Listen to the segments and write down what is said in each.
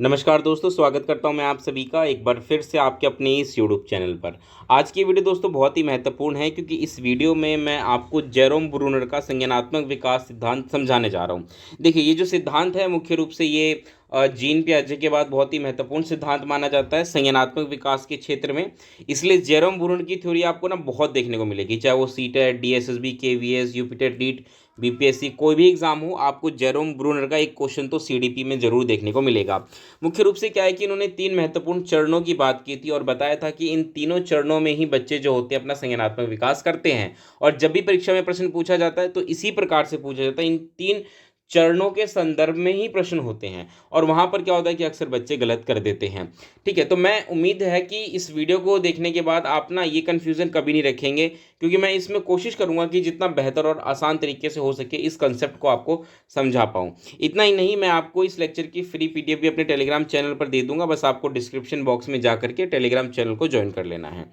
नमस्कार दोस्तों, स्वागत करता हूं मैं आप सभी का एक बार फिर से आपके अपने इस यूट्यूब चैनल पर। आज की वीडियो दोस्तों बहुत ही महत्वपूर्ण है क्योंकि इस वीडियो में मैं आपको जेरोम ब्रूनर का संज्ञानात्मक विकास सिद्धांत समझाने जा रहा हूं। देखिए, ये जो सिद्धांत है मुख्य रूप से ये जीन पियाजे के बाद बहुत ही महत्वपूर्ण सिद्धांत माना जाता है संज्ञानात्मक विकास के क्षेत्र में। इसलिए जेरोम ब्रूनर की थ्योरी आपको ना बहुत देखने को मिलेगी, चाहे वो CTET, DSSB, KVS, UPTET, NEET, BPSC, कोई भी एग्जाम हो, आपको जेरोम ब्रूनर का एक क्वेश्चन तो सीडीपी में जरूर देखने को मिलेगा। मुख्य रूप से क्या है कि इन्होंने तीन महत्वपूर्ण चरणों की बात की थी और बताया था कि इन तीनों चरणों में ही बच्चे जो होते हैं अपना संज्ञानात्मक विकास करते हैं। और जब भी परीक्षा में प्रश्न पूछा जाता है तो इसी प्रकार से पूछा जाता है, इन तीन चरणों के संदर्भ में ही प्रश्न होते हैं। और वहां पर क्या होता है कि अक्सर बच्चे गलत कर देते हैं। ठीक है, तो मैं उम्मीद है कि इस वीडियो को देखने के बाद आप ना ये कन्फ्यूजन कभी नहीं रखेंगे, क्योंकि मैं इसमें कोशिश करूंगा कि जितना बेहतर और आसान तरीके से हो सके इस कंसेप्ट को आपको समझा पाऊँ। इतना ही नहीं, मैं आपको इस लेक्चर की फ्री पीडीएफ भी अपने टेलीग्राम चैनल पर दे दूंगा, बस आपको डिस्क्रिप्शन बॉक्स में जा करके टेलीग्राम चैनल को ज्वाइन कर लेना है।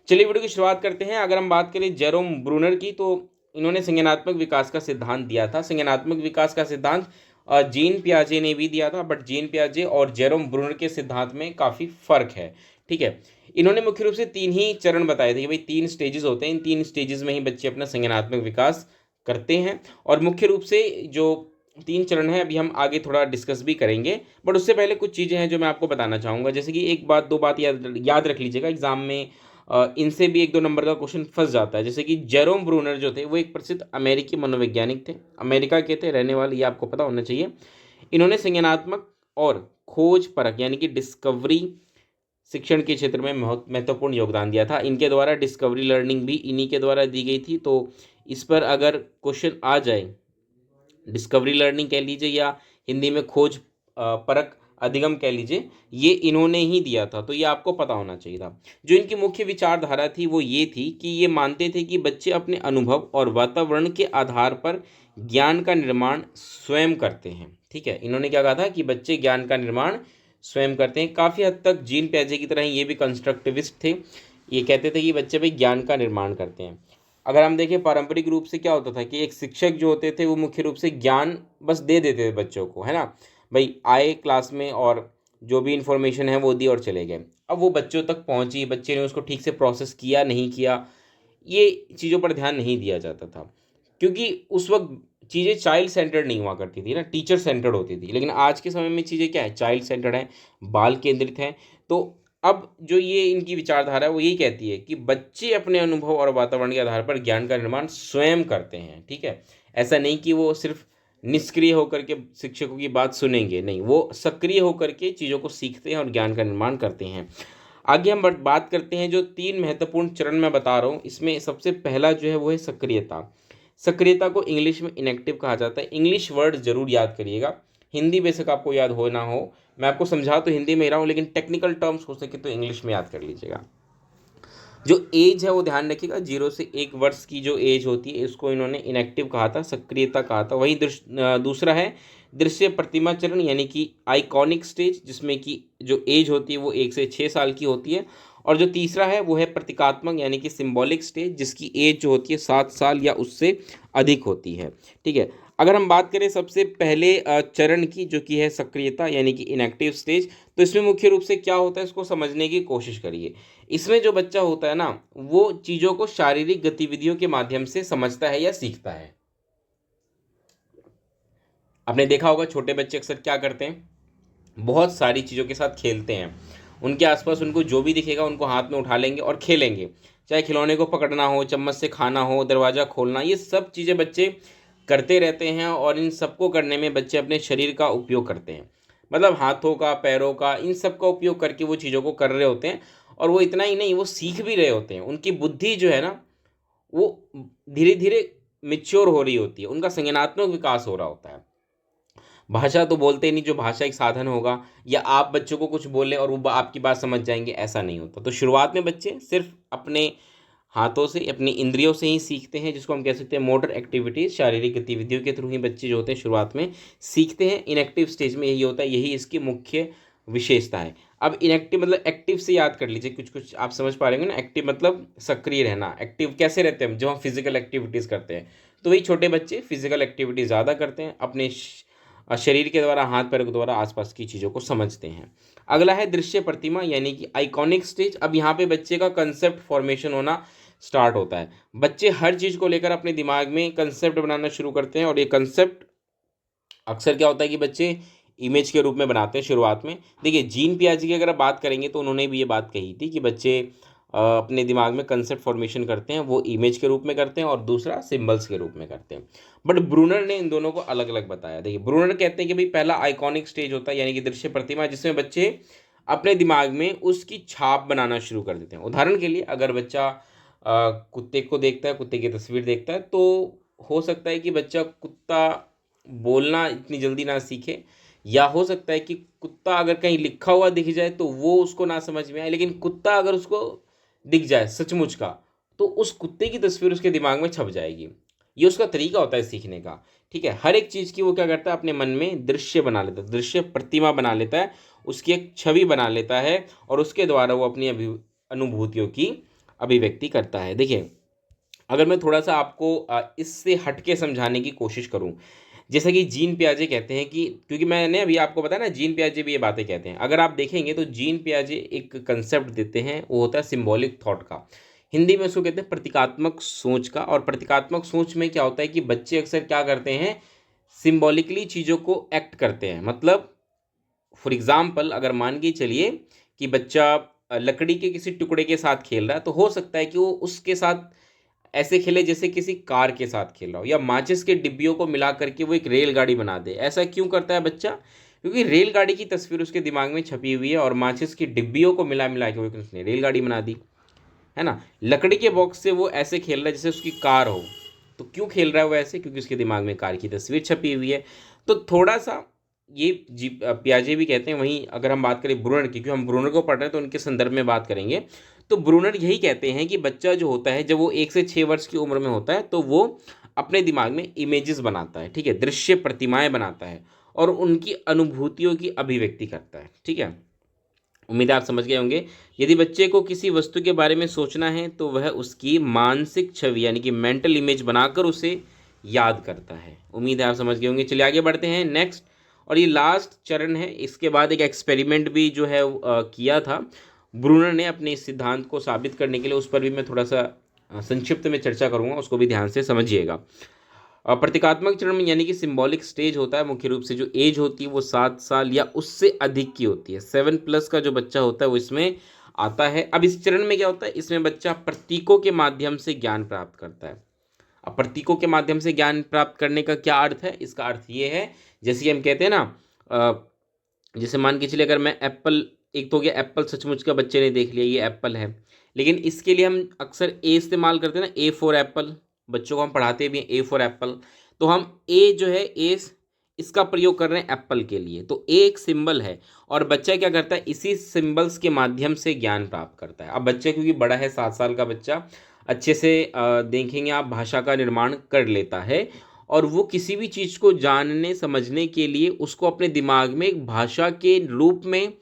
चलिए वीडियो की शुरुआत करते हैं। अगर हम बात करें जेरोम ब्रूनर की, तो इन्होंने संज्ञानात्मक विकास का सिद्धांत दिया था। संज्ञानात्मक विकास का सिद्धांत जीन पियाजे ने भी दिया था, बट जीन पियाजे और जेरोम ब्रूनर के सिद्धांत में काफ़ी फर्क है। ठीक है, इन्होंने मुख्य रूप से तीन ही चरण बताए थे कि भाई तीन स्टेजेस होते हैं, इन तीन स्टेजेस में ही बच्चे अपना संज्ञानात्मक विकास करते हैं। और मुख्य रूप से जो तीन चरण है अभी हम आगे थोड़ा डिस्कस भी करेंगे, बट उससे पहले कुछ चीज़ें हैं जो मैं आपको बताना चाहूँगा। जैसे कि एक बात दो बात याद रख लीजिएगा, एग्जाम में इनसे भी एक दो नंबर का क्वेश्चन फंस जाता है। जैसे कि जेरोम ब्रूनर जो थे वो एक प्रसिद्ध अमेरिकी मनोवैज्ञानिक थे, अमेरिका के थे रहने वाले, ये आपको पता होना चाहिए। इन्होंने संज्ञानात्मक और खोज परख यानी कि डिस्कवरी शिक्षण के क्षेत्र में महत्वपूर्ण योगदान दिया था। इनके द्वारा डिस्कवरी लर्निंग भी इन्हीं के द्वारा दी गई थी। तो इस पर अगर क्वेश्चन आ जाए, डिस्कवरी लर्निंग कह लीजिए या हिंदी में खोज परख अधिगम कह लीजिए, ये इन्होंने ही दिया था, तो ये आपको पता होना चाहिए था। जो इनकी मुख्य विचारधारा थी वो ये थी कि ये मानते थे कि बच्चे अपने अनुभव और वातावरण के आधार पर ज्ञान का निर्माण स्वयं करते हैं। ठीक है, इन्होंने क्या कहा था कि बच्चे ज्ञान का निर्माण स्वयं करते हैं। काफ़ी हद तक जीन पियाजे की तरह ये भी कंस्ट्रक्टिविस्ट थे। ये कहते थे कि बच्चे भाई ज्ञान का निर्माण करते हैं। अगर हम देखें पारंपरिक रूप से क्या होता था कि एक शिक्षक जो होते थे वो मुख्य रूप से ज्ञान बस दे देते थे बच्चों को, है ना, भाई आए क्लास में और जो भी इंफॉर्मेशन है वो दी और चले गए। अब वो बच्चों तक पहुंची, बच्चे ने उसको ठीक से प्रोसेस किया नहीं किया, ये चीज़ों पर ध्यान नहीं दिया जाता था, क्योंकि उस वक्त चीज़ें चाइल्ड सेंटर्ड नहीं हुआ करती थी ना, टीचर सेंटर्ड होती थी। लेकिन आज के समय में चीज़ें क्या है, चाइल्ड सेंटर्ड है, बाल केंद्रित हैं। तो अब जो ये इनकी विचारधारा है वो यही कहती है कि बच्चे अपने अनुभव और वातावरण के आधार पर ज्ञान का निर्माण स्वयं करते हैं। ठीक है, ऐसा नहीं कि वो सिर्फ निष्क्रिय होकर के शिक्षकों की बात सुनेंगे, नहीं, वो सक्रिय होकर के चीज़ों को सीखते हैं और ज्ञान का निर्माण करते हैं। आगे हम बात करते हैं, जो तीन महत्वपूर्ण चरण मैं बता रहा हूँ इसमें सबसे पहला जो है वो है सक्रियता। सक्रियता को इंग्लिश में इनएक्टिव कहा जाता है। इंग्लिश वर्ड जरूर याद करिएगा, हिंदी बेशक आपको याद हो ना हो, मैं आपको समझा तो हिंदी में ही रहा हूँ, लेकिन टेक्निकल टर्म्स हो सके तो इंग्लिश में याद कर लीजिएगा। जो एज है वो ध्यान रखिएगा, 0 से 1 वर्ष की जो एज होती है इसको इन्होंने इनएक्टिव कहा था, सक्रियता कहा था। वहीं दूसरा है दृश्य प्रतिमा चरण यानी कि आइकॉनिक स्टेज, जिसमें कि जो एज होती है वो 1 से 6 साल की होती है। और जो तीसरा है वो है प्रतीकात्मक यानी कि सिंबॉलिक स्टेज, जिसकी एज जो होती है 7 साल या उससे अधिक होती है। ठीक है, अगर हम बात करें सबसे पहले चरण की, जो कि है सक्रियता यानी कि इनएक्टिव स्टेज, तो इसमें मुख्य रूप से क्या होता है इसको समझने की कोशिश करिए। इसमें जो बच्चा होता है ना, वो चीज़ों को शारीरिक गतिविधियों के माध्यम से समझता है या सीखता है। आपने देखा होगा छोटे बच्चे अक्सर क्या करते हैं, बहुत सारी चीज़ों के साथ खेलते हैं। उनके आसपास उनको जो भी दिखेगा उनको हाथ में उठा लेंगे और खेलेंगे, चाहे खिलौने को पकड़ना हो, चम्मच से खाना हो, दरवाज़ा खोलना, ये सब चीज़ें बच्चे करते रहते हैं। और इन सबको करने में बच्चे अपने शरीर का उपयोग करते हैं, मतलब हाथों का, पैरों का, इन सब का उपयोग करके वो चीज़ों को कर रहे होते हैं। और वो इतना ही नहीं, वो सीख भी रहे होते हैं। उनकी बुद्धि जो है ना वो धीरे धीरे मिच्योर हो रही होती है, उनका संज्ञानात्मक विकास हो रहा होता है। भाषा तो बोलते ही नहीं, जो भाषा एक साधन होगा या आप बच्चों को कुछ बोलें और वो आपकी बात समझ जाएंगे, ऐसा नहीं होता। तो शुरुआत में बच्चे सिर्फ अपने हाथों से, अपनी इंद्रियों से ही सीखते हैं, जिसको हम कह सकते हैं मोटर एक्टिविटीज़, शारीरिक गतिविधियों के थ्रू ही बच्चे जो होते हैं शुरुआत में सीखते हैं। इनएक्टिव स्टेज में यही होता है, यही इसकी मुख्य विशेषता है। अब इनएक्टिव मतलब एक्टिव से याद कर लीजिए, कुछ कुछ आप समझ पा रहे होंगे ना। एक्टिव मतलब सक्रिय रहना। एक्टिव कैसे रहते हैं जब हम फिजिकल एक्टिविटीज़ करते हैं, तो वही छोटे बच्चे फिजिकल एक्टिविटी ज़्यादा करते हैं, अपने शरीर के द्वारा, हाथ पैर के द्वारा आसपास की चीज़ों को समझते हैं। अगला है दृश्य प्रतिमा यानी कि आइकॉनिक स्टेज। अब यहाँ पे बच्चे का कंसेप्ट फॉर्मेशन होना स्टार्ट होता है। बच्चे हर चीज़ को लेकर अपने दिमाग में कंसेप्ट बनाना शुरू करते हैं और ये कंसेप्ट अक्सर क्या होता है कि बच्चे इमेज के रूप में बनाते हैं शुरुआत में। देखिए जीन पियाजे की अगर आप बात करेंगे तो उन्होंने भी ये बात कही थी कि बच्चे अपने दिमाग में कंसेप्ट फॉर्मेशन करते हैं, वो इमेज के रूप में करते हैं और दूसरा सिंबल्स के रूप में करते हैं। बट ब्रूनर ने इन दोनों को अलग अलग बताया। देखिए ब्रूनर कहते हैं कि भाई पहला आइकॉनिक स्टेज होता है यानी कि दृश्य प्रतिमा, जिसमें बच्चे अपने दिमाग में उसकी छाप बनाना शुरू कर देते हैं। उदाहरण के लिए अगर बच्चा कुत्ते को देखता है, कुत्ते की तस्वीर देखता है, तो हो सकता है कि बच्चा कुत्ता बोलना इतनी जल्दी ना सीखे, या हो सकता है कि कुत्ता अगर कहीं लिखा हुआ दिख जाए तो वो उसको ना समझ में आए, लेकिन कुत्ता अगर उसको दिख जाए सचमुच का तो उस कुत्ते की तस्वीर उसके दिमाग में छप जाएगी। ये उसका तरीका होता है सीखने का। ठीक है, हर एक चीज़ की वो क्या करता है, अपने मन में दृश्य बना लेता है, दृश्य प्रतिमा बना लेता है, उसकी एक छवि बना लेता है और उसके द्वारा वो अपनी अनुभूतियों की अभिव्यक्ति करता है। देखिए अगर मैं थोड़ा सा आपको इससे हटके समझाने की कोशिश करूं, जैसा कि जीन पियाजे कहते हैं कि, क्योंकि मैंने अभी आपको बताया ना जीन पियाजे भी ये बातें कहते हैं, अगर आप देखेंगे तो जीन पियाजे एक कंसेप्ट देते हैं, वो होता है सिंबॉलिक थॉट का। हिंदी में उसको कहते हैं प्रतीकात्मक सोच का। और प्रतीकात्मक सोच में क्या होता है कि बच्चे अक्सर क्या करते हैं, सिंबॉलिकली चीज़ों को एक्ट करते हैं। मतलब फॉर एग्जाम्पल अगर मान के चलिए कि बच्चा लकड़ी के किसी टुकड़े के साथ खेल रहा है, तो हो सकता है कि वो उसके साथ ऐसे खेले जैसे किसी कार के साथ खेल रहा हो, या माचिस के डिब्बियों को मिला करके वो एक रेलगाड़ी बना दे। ऐसा क्यों करता है बच्चा, क्योंकि रेलगाड़ी की तस्वीर उसके दिमाग में छपी हुई है और माचिस की डिब्बियों को मिला मिला के वो उसने रेलगाड़ी बना दी, है ना। लकड़ी के बॉक्स से वो ऐसे खेल रहा है जैसे उसकी कार हो। तो क्यों खेल रहा है वो ऐसे, क्योंकि उसके दिमाग में कार की तस्वीर छपी हुई है। तो थोड़ा सा ये पियाजे भी कहते हैं। वहीं अगर हम बात करें ब्रूनर की, क्योंकि हम ब्रूनर को पढ़ रहे हैं तो उनके संदर्भ में बात करेंगे, तो ब्रूनर यही कहते हैं कि बच्चा जो होता है जब वो 1 से 6 वर्ष की उम्र में होता है तो वो अपने दिमाग में इमेजेस बनाता है, ठीक है, दृश्य प्रतिमाएं बनाता है और उनकी अनुभूतियों की अभिव्यक्ति करता है। ठीक है, उम्मीद है आप समझ गए होंगे। यदि बच्चे को किसी वस्तु के बारे में सोचना है तो वह उसकी मानसिक छवि यानी कि मेंटल इमेज बनाकर उसे याद करता है। उम्मीद है आप समझ गए होंगे। चलिए आगे बढ़ते हैं नेक्स्ट, और ये लास्ट चरण है। इसके बाद एक एक्सपेरिमेंट भी जो है किया था ब्रूनर ने अपने इस सिद्धांत को साबित करने के लिए, उस पर भी मैं थोड़ा सा संक्षिप्त में चर्चा करूँगा, उसको भी ध्यान से समझिएगा। प्रतीकात्मक चरण में यानी कि सिंबॉलिक स्टेज होता है, मुख्य रूप से जो एज होती है वो 7 साल या उससे अधिक की होती है। 7+ का जो बच्चा होता है वो इसमें आता है। अब इस चरण में क्या होता है, इसमें बच्चा प्रतीकों के माध्यम से ज्ञान प्राप्त करता है। अब प्रतीकों के माध्यम से ज्ञान प्राप्त करने का क्या अर्थ है, इसका अर्थ ये है जैसे कि हम कहते हैं ना, जैसे मान के चलिए अगर मैं एप्पल, एक तो क्या एप्पल सचमुच का बच्चे ने देख लिया ये एप्पल है, लेकिन इसके लिए हम अक्सर ए इस्तेमाल करते हैं ना, ए फॉर एप्पल। बच्चों को हम पढ़ाते भी हैं ए फॉर एप्पल, तो हम ए जो है ए इसका प्रयोग कर रहे हैं एप्पल के लिए। तो ए एक सिंबल है और बच्चा क्या करता है, इसी सिंबल्स के माध्यम से ज्ञान प्राप्त करता है। अब बच्चा क्योंकि बड़ा है, 7 साल का बच्चा, अच्छे से देखेंगे आप भाषा का निर्माण कर लेता है और वो किसी भी चीज़ को जानने समझने के लिए उसको अपने दिमाग में एक भाषा के रूप में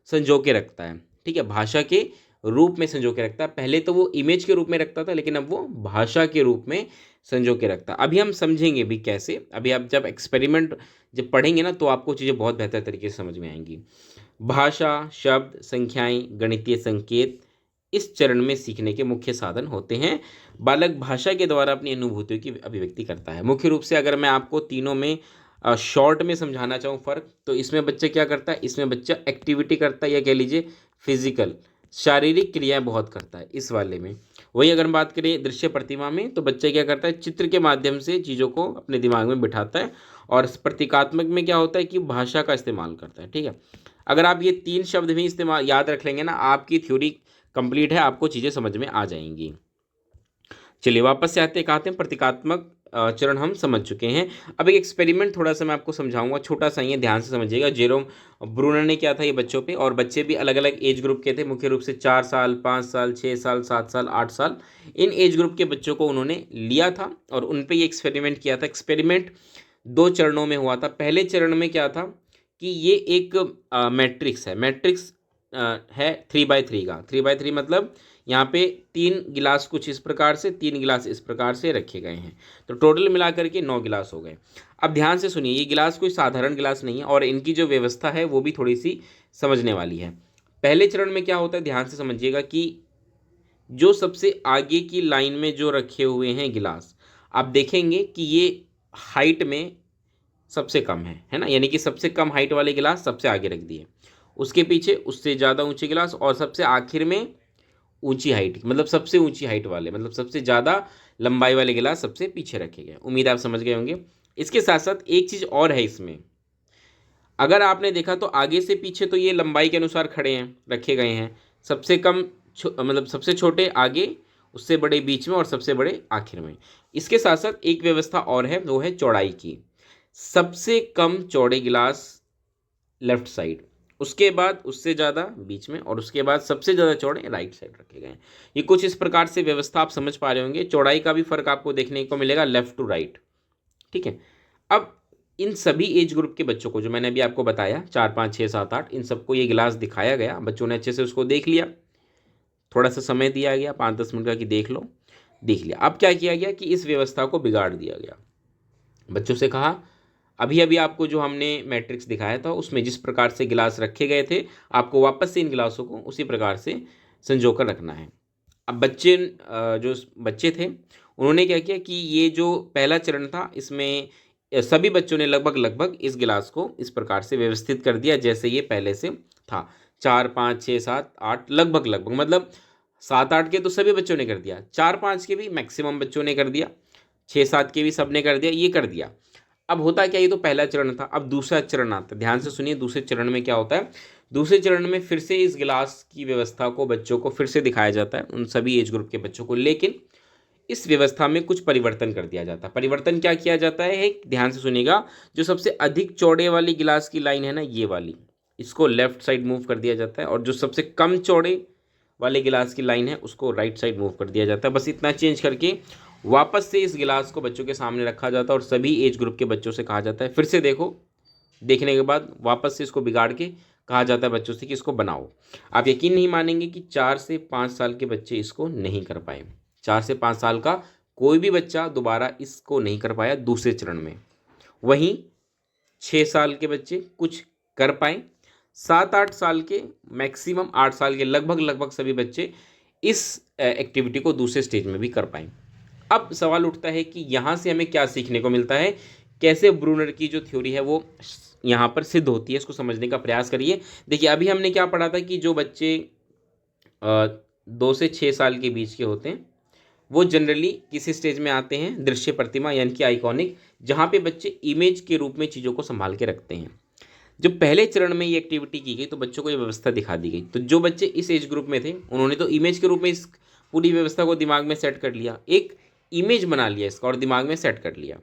संजो के रखता है। ठीक है, भाषा के रूप में संजो के रखता है। पहले तो वो इमेज के रूप में रखता था, लेकिन अब वो भाषा के रूप में संजो के रखता है। अभी हम समझेंगे भी कैसे। अभी आप जब एक्सपेरिमेंट जब पढ़ेंगे ना तो आपको चीज़ें बहुत बेहतर तरीके से समझ में आएंगी। भाषा, शब्द, संख्याएं, गणितीय संकेत इस चरण में सीखने के मुख्य साधन होते हैं। बालक भाषा के द्वारा अपनी अनुभूतियों की अभिव्यक्ति करता है। मुख्य रूप से अगर मैं आपको तीनों में शॉर्ट में समझाना चाहूँ फ़र्क, तो इसमें बच्चा क्या करता है, इसमें बच्चा एक्टिविटी करता है या कह लीजिए फिजिकल शारीरिक क्रियाएं बहुत करता है इस वाले में। वही अगर हम बात करें दृश्य प्रतिमा में, तो बच्चा क्या करता है, चित्र के माध्यम से चीज़ों को अपने दिमाग में बिठाता है। और प्रतीकात्मक में क्या होता है कि भाषा का इस्तेमाल करता है। ठीक है, अगर आप ये 3 शब्द भी इस्तेमाल याद रख लेंगे ना, आपकी थ्योरी कंप्लीट है, आपको चीज़ें समझ में आ जाएंगी। चलिए वापस से आते हैं, कहते हैं प्रतीकात्मक चरण हम समझ चुके हैं। अब एक एक्सपेरिमेंट थोड़ा सा मैं आपको समझाऊंगा, छोटा सा ही है, ध्यान से समझिएगा। जेरोम ब्रूनर ने किया था ये बच्चों पे, और बच्चे भी अलग अलग एज ग्रुप के थे, मुख्य रूप से 4 साल, 5 साल, 6 साल, 7 साल, 8 साल, इन एज ग्रुप के बच्चों को उन्होंने लिया था और उन पर ये एक्सपेरिमेंट किया था। एक्सपेरिमेंट 2 चरणों में हुआ था। पहले चरण में क्या था कि ये एक मैट्रिक्स है, मैट्रिक्स है 3/3 का। 3/3 मतलब यहाँ पे 3 गिलास कुछ इस प्रकार से, 3 गिलास इस प्रकार से रखे गए हैं। तो टोटल मिला करके 9 गिलास हो गए। अब ध्यान से सुनिए, ये गिलास कोई साधारण गिलास नहीं है और इनकी जो व्यवस्था है वो भी थोड़ी सी समझने वाली है। पहले चरण में क्या होता है, ध्यान से समझिएगा कि जो सबसे आगे की लाइन में जो रखे हुए हैं गिलास, आप देखेंगे कि ये हाइट में सबसे कम है ना, यानी कि सबसे कम हाइट वाले गिलास सबसे आगे रख दिए, उसके पीछे उससे ज़्यादा ऊंचे गिलास और सबसे आखिर में ऊंची हाइट, मतलब सबसे ऊंची हाइट वाले, मतलब सबसे ज़्यादा लंबाई वाले गिलास सबसे पीछे रखे गए। उम्मीद आप समझ गए होंगे। इसके साथ साथ एक चीज़ और है इसमें, अगर आपने देखा तो आगे से पीछे तो ये लंबाई के अनुसार खड़े हैं, रखे गए हैं। सबसे कम मतलब सबसे छोटे आगे, उससे बड़े बीच में और सबसे बड़े आखिर में। इसके साथ साथ एक व्यवस्था और है, वो है चौड़ाई की। सबसे कम चौड़े गिलास लेफ्ट साइड, उसके बाद उससे ज़्यादा बीच में और उसके बाद सबसे ज़्यादा चौड़े राइट साइड रखे गए हैं। ये कुछ इस प्रकार से व्यवस्था आप समझ पा रहे होंगे। चौड़ाई का भी फर्क आपको देखने को मिलेगा लेफ्ट टू राइट। ठीक है। अब इन सभी एज ग्रुप के बच्चों को जो मैंने अभी आपको बताया, 4, 5, 6, 7, 8, इन सबको ये गिलास दिखाया गया, बच्चों ने अच्छे से उसको देख लिया, थोड़ा सा समय दिया गया 5-10 मिनट का कि देख लो, देख लिया। अब क्या किया गया कि इस व्यवस्था को बिगाड़ दिया गया। बच्चों से कहा अभी अभी आपको जो हमने मैट्रिक्स दिखाया था उसमें जिस प्रकार से गिलास रखे गए थे, आपको वापस से इन गिलासों को उसी प्रकार से संजो कर रखना है। अब जो बच्चे थे उन्होंने क्या किया कि ये जो पहला चरण था इसमें सभी बच्चों ने लगभग लगभग इस गिलास को इस प्रकार से व्यवस्थित कर दिया जैसे ये पहले से था। 4, 5, 6, 7, 8 लगभग लगभग, मतलब 7, 8 के तो सभी बच्चों ने कर दिया, 4, 5 के भी मैक्सिमम बच्चों ने कर दिया, 6, 7 के भी सब ने कर दिया, ये कर दिया। अब होता क्या, ये तो पहला चरण था। अब दूसरा चरण आता है, ध्यान से सुनिए। दूसरे चरण में क्या होता है, दूसरे चरण में फिर से इस गिलास की व्यवस्था को बच्चों को फिर से दिखाया जाता है, उन सभी एज ग्रुप के बच्चों को, लेकिन इस व्यवस्था में कुछ परिवर्तन कर दिया जाता है। परिवर्तन क्या किया जाता है, ध्यान से सुनिएगा। जो सबसे अधिक चौड़े वाली गिलास की लाइन है ना, ये वाली, इसको लेफ्ट साइड मूव कर दिया जाता है और जो सबसे कम चौड़े वाले गिलास की लाइन है उसको राइट साइड मूव कर दिया जाता है। बस इतना चेंज करके वापस से इस गिलास को बच्चों के सामने रखा जाता है और सभी एज ग्रुप के बच्चों से कहा जाता है फिर से देखो। देखने के बाद वापस से इसको बिगाड़ के कहा जाता है बच्चों से कि इसको बनाओ। आप यकीन नहीं मानेंगे कि 4 से 5 साल के बच्चे इसको नहीं कर पाए। 4 से 5 साल का कोई भी बच्चा दोबारा इसको नहीं कर पाया दूसरे चरण में। वहीं 6 साल के बच्चे कुछ कर पाए, 7-8 साल के, मैक्सिमम 8 साल के लगभग लगभग सभी बच्चे इस एक्टिविटी को दूसरे स्टेज में भी कर पाए। अब सवाल उठता है कि यहाँ से हमें क्या सीखने को मिलता है, कैसे ब्रूनर की जो थ्योरी है वो यहाँ पर सिद्ध होती है, इसको समझने का प्रयास करिए। देखिए अभी हमने क्या पढ़ा था कि जो बच्चे 2 से 6 साल के बीच के होते हैं वो जनरली किस स्टेज में आते हैं, दृश्य प्रतिमा यानी कि आइकॉनिक, जहाँ पे बच्चे इमेज के रूप में चीज़ों को संभाल के रखते हैं। जब पहले चरण में ये एक्टिविटी की गई तो बच्चों को ये व्यवस्था दिखा दी गई, तो जो बच्चे इस एज ग्रुप में थे उन्होंने तो इमेज के रूप में इस पूरी व्यवस्था को दिमाग में सेट कर लिया, एक इमेज बना लिया इसका और दिमाग में सेट कर लिया।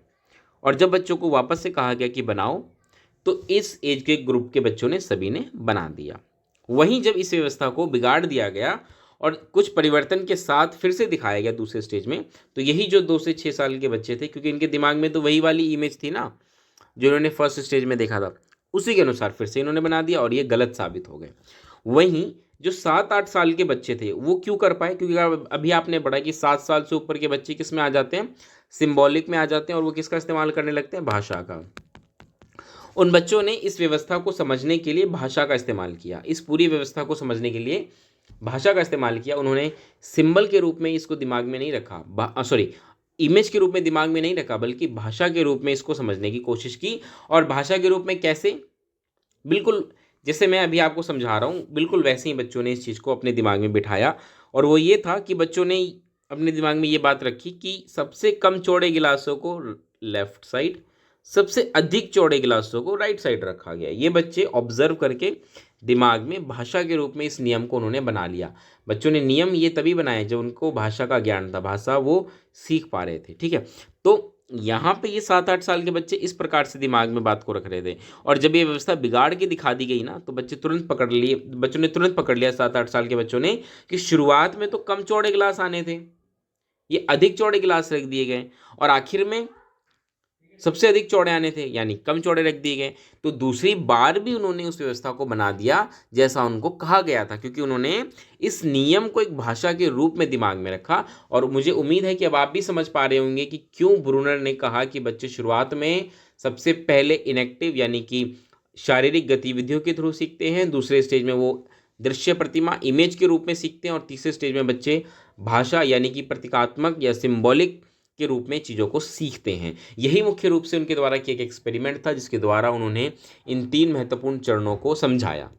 और जब बच्चों को वापस से कहा गया कि बनाओ, तो इस एज के ग्रुप के बच्चों ने सभी ने बना दिया। वहीं जब इस व्यवस्था को बिगाड़ दिया गया और कुछ परिवर्तन के साथ फिर से दिखाया गया दूसरे स्टेज में, तो यही जो 2 से 6 साल के बच्चे थे, क्योंकि इनके दिमाग में तो वही वाली इमेज थी ना जो इन्होंने फर्स्ट स्टेज में देखा था, उसी के अनुसार फिर से इन्होंने बना दिया और ये गलत साबित हो गए। वहीं जो 7-8 साल के बच्चे थे वो क्यों कर पाए, क्योंकि अभी आपने पढ़ा कि 7 साल से ऊपर के बच्चे किस में आ जाते हैं, सिंबॉलिक में आ जाते हैं और वो किसका इस्तेमाल करने लगते हैं, भाषा का। उन बच्चों ने इस व्यवस्था को समझने के लिए भाषा का इस्तेमाल किया, इस पूरी व्यवस्था को समझने के लिए भाषा का इस्तेमाल किया। उन्होंने सिंबल के रूप में इसको दिमाग में नहीं रखा, सॉरी, इमेज के रूप में दिमाग में नहीं रखा, बल्कि भाषा के रूप में इसको समझने की कोशिश की। और भाषा के रूप में कैसे, बिल्कुल जैसे मैं अभी आपको समझा रहा हूँ, बिल्कुल वैसे ही बच्चों ने इस चीज़ को अपने दिमाग में बिठाया। और वो ये था कि बच्चों ने अपने दिमाग में ये बात रखी कि सबसे कम चौड़े गिलासों को लेफ्ट साइड, सबसे अधिक चौड़े गिलासों को राइट साइड रखा गया। ये बच्चे ऑब्जर्व करके दिमाग में भाषा के रूप में इस नियम को उन्होंने बना लिया। बच्चों ने नियम ये तभी बनाए जब उनको भाषा का ज्ञान था, भाषा वो सीख पा रहे थे। ठीक है, तो यहाँ पे ये 7-8 साल के बच्चे इस प्रकार से दिमाग में बात को रख रहे थे। और जब ये व्यवस्था बिगाड़ के दिखा दी गई ना, तो बच्चों ने तुरंत पकड़ लिया, 7-8 साल के बच्चों ने, कि शुरुआत में तो कम चौड़े गिलास आने थे, ये अधिक चौड़े गिलास रख दिए गए और आखिर में सबसे अधिक चौड़े आने थे यानी कम चौड़े रख दिए गए। तो दूसरी बार भी उन्होंने उस व्यवस्था को बना दिया जैसा उनको कहा गया था, क्योंकि उन्होंने इस नियम को एक भाषा के रूप में दिमाग में रखा। और मुझे उम्मीद है कि अब आप भी समझ पा रहे होंगे कि क्यों ब्रूनर ने कहा कि बच्चे शुरुआत में सबसे पहले इनएक्टिव यानी कि शारीरिक गतिविधियों के थ्रू सीखते हैं, दूसरे स्टेज में वो दृश्य प्रतिमा इमेज के रूप में सीखते हैं, और तीसरे स्टेज में बच्चे भाषा यानी कि प्रतीकात्मक या सिंबॉलिक के रूप में चीज़ों को सीखते हैं। यही मुख्य रूप से उनके द्वारा किया एक एक्सपेरिमेंट था जिसके द्वारा उन्होंने इन 3 महत्वपूर्ण चरणों को समझाया।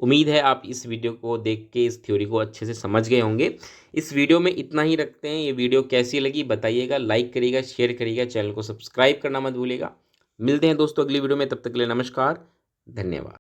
उम्मीद है आप इस वीडियो को देख के इस थ्योरी को अच्छे से समझ गए होंगे। इस वीडियो में इतना ही रखते हैं। ये वीडियो कैसी लगी बताइएगा, लाइक करिएगा, शेयर करिएगा, चैनल को सब्सक्राइब करना मत भूलिएगा। मिलते हैं दोस्तों अगली वीडियो में, तब तक के लिए नमस्कार, धन्यवाद।